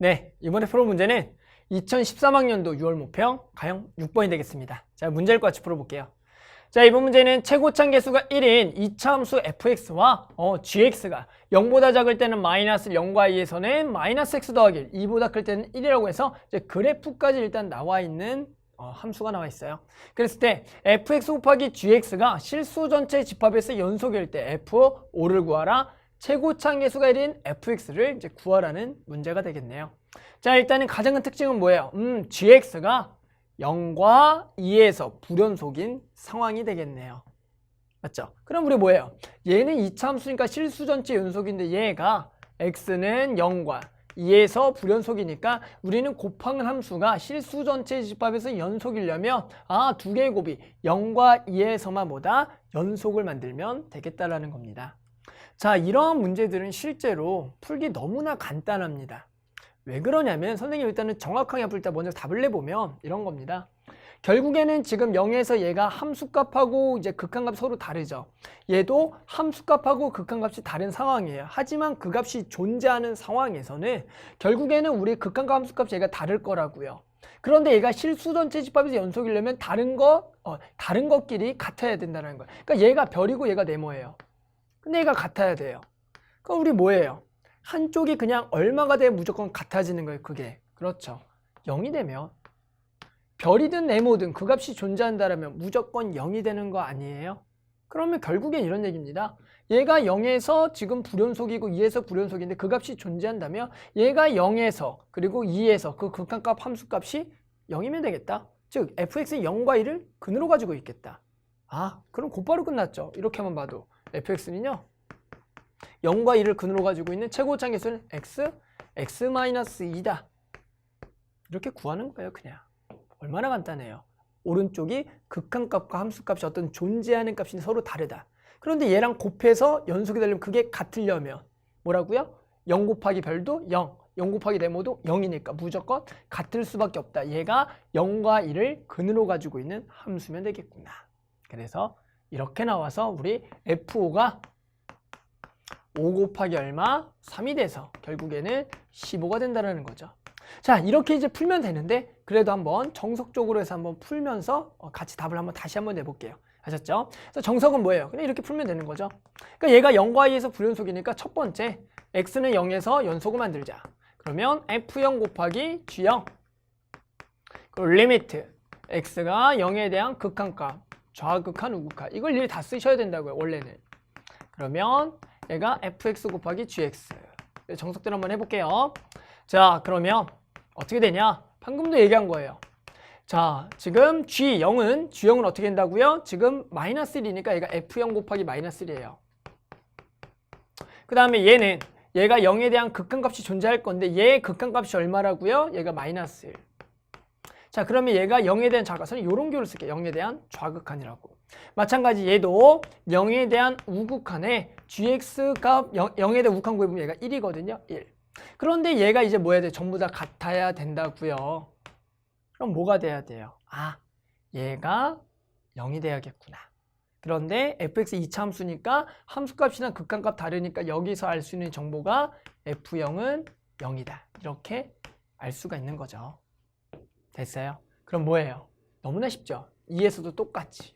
네, 이번에 풀어볼 문제는 2013학년도 6월 모평 가형 6번이 되겠습니다. 자, 문제를 같이 풀어볼게요. 자, 이번 문제는 최고참 계수가 1인 이차함수 fx와 gx가 0보다 작을 때는 마이너스 0과 2에서는 마이너스 x 더하기 1, 2보다 클 때는 1이라고 해서 이제 그래프까지 일단 나와 있는 함수가 나와 있어요. 그랬을 때 fx 곱하기 gx가 실수 전체 집합에서 연속일 때 f5를 구하라. 최고참 계수가 1인 fx를 이제 구하라는 문제가 되겠네요. 자, 일단은 가장 큰 특징은 뭐예요? gx가 0과 2에서 불연속인 상황이 되겠네요. 맞죠? 그럼 우리 뭐예요? 얘는 2차 함수니까 실수 전체 연속인데 얘가 x는 0과 2에서 불연속이니까 우리는 곱하는 함수가 실수 전체 집합에서 연속이려면 두 개의 곱이 0과 2에서만 보다 연속을 만들면 되겠다라는 겁니다. 자, 이런 문제들은 실제로 풀기 너무나 간단합니다. 왜 그러냐면 선생님이 일단은 정확하게 풀 때 먼저 답을 내보면 이런 겁니다. 결국에는 지금 0에서 얘가 함수값하고 이제 극한값 서로 다르죠. 얘도 함수값하고 극한값이 다른 상황이에요. 하지만 그 값이 존재하는 상황에서는 결국에는 우리 극한값 함수값이 얘가 다를 거라고요. 그런데 얘가 실수 전체 집합에서 연속이려면 다른 것끼리 같아야 된다는 거예요. 그러니까 얘가 별이고 얘가 네모예요. 근데 얘가 같아야 돼요. 그럼 우리 뭐예요? 한쪽이 그냥 얼마가 돼야 무조건 같아지는 거예요. 그게. 그렇죠. 0이 되면 별이든 네모든 그 값이 존재한다면 무조건 0이 되는 거 아니에요? 그러면 결국엔 이런 얘기입니다. 얘가 0에서 지금 불연속이고 2에서 불연속인데 그 값이 존재한다면 얘가 0에서 그리고 2에서 그 극한값 함수값이 0이면 되겠다. 즉 fx는 0과 1을 근으로 가지고 있겠다. 그럼 곧바로 끝났죠. 이렇게만 봐도 fx는요 0과 1을 근으로 가지고 있는 최고참 계수는 x-2다. 이렇게 구하는 거예요. 그냥. 얼마나 간단해요. 오른쪽이 극한값과 함수값이 어떤 존재하는 값이 서로 다르다. 그런데 얘랑 곱해서 연속이 되려면 그게 같으려면 뭐라고요? 0 곱하기 별도 0, 0 곱하기 네모도 0이니까 무조건 같을 수밖에 없다. 얘가 0과 1을 근으로 가지고 있는 함수면 되겠구나. 그래서 이렇게 나와서 우리 f5가 5 곱하기 얼마? 3이 돼서 결국에는 15가 된다는 거죠. 자, 이렇게 이제 풀면 되는데 그래도 한번 정석적으로 해서 한번 풀면서 같이 답을 다시 한번 내볼게요. 아셨죠? 그래서 정석은 뭐예요? 그냥 이렇게 풀면 되는 거죠. 그러니까 얘가 0과 2에서 불연속이니까 첫 번째 x는 0에서 연속을 만들자. 그러면 f0 곱하기 g0 그리고 리미트 x가 0에 대한 극한값 좌극한 우극한 이걸 일일이 다 쓰셔야 된다고요. 원래는. 그러면 얘가 fx 곱하기 gx 정석대로 한번 해볼게요. 자, 그러면 어떻게 되냐? 방금도 얘기한 거예요. 자, 지금 G형은 어떻게 된다고요? 지금 마이너스 1이니까 얘가 F0 곱하기 마이너스 1이에요. 그 다음에 얘가 0에 대한 극한값이 존재할 건데 얘의 극한값이 얼마라고요? 얘가 마이너스 1. 자, 그러면 얘가 0에 대한 좌극한은 이런 교를 쓸게요. 0에 대한 좌극한이라고. 마찬가지 얘도 0에 대한 우극한에 gx값 0에 대한 우극한 구해보면 얘가 1이거든요. 1. 그런데 얘가 이제 뭐 해야 돼? 전부 다 같아야 된다고요. 그럼 뭐가 돼야 돼요? 얘가 0이 돼야겠구나. 그런데 fx 2차 함수니까 함수값이랑 극한값 다르니까 여기서 알 수 있는 정보가 f0은 0이다. 이렇게 알 수가 있는 거죠. 됐어요? 그럼 뭐예요? 너무나 쉽죠? 2에서도 똑같이.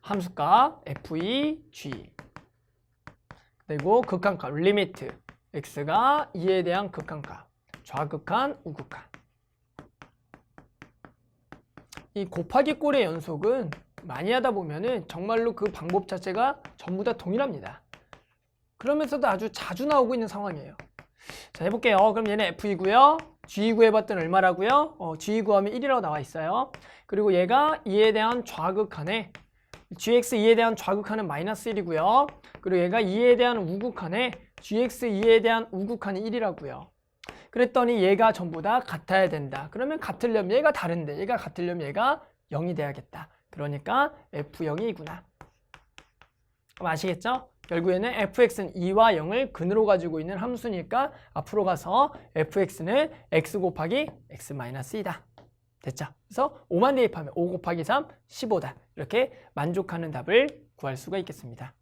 함수값 f2, g 그리고 극한값 리미트 x가 2에 대한 극한값 좌극한 우극한 이 곱하기 꼴의 연속은 많이 하다 보면은 정말로 그 방법 자체가 전부 다 동일합니다. 그러면서도 아주 자주 나오고 있는 상황이에요. 자, 해볼게요. 그럼 얘는 f2고요. g 구해봤더니 얼마라고요? g 구하면 1이라고 나와 있어요. 그리고 얘가 2에 대한 좌극한에 gx 2에 대한 좌극한은 마이너스 1이고요. 그리고 얘가 2에 대한 우극한에 gx 2에 대한 우극한이 1이라고요. 그랬더니 얘가 전부 다 같아야 된다. 그러면 같으려면 얘가 다른데 얘가 같으려면 얘가 0이 돼야겠다. 그러니까 f0이구나. 그럼 아시겠죠? 결국에는 fx는 2와 0을 근으로 가지고 있는 함수니까 앞으로 가서 fx는 x 곱하기 x-2다. 됐죠? 그래서 5만 대입하면 5 곱하기 3, 15다. 이렇게 만족하는 답을 구할 수가 있겠습니다.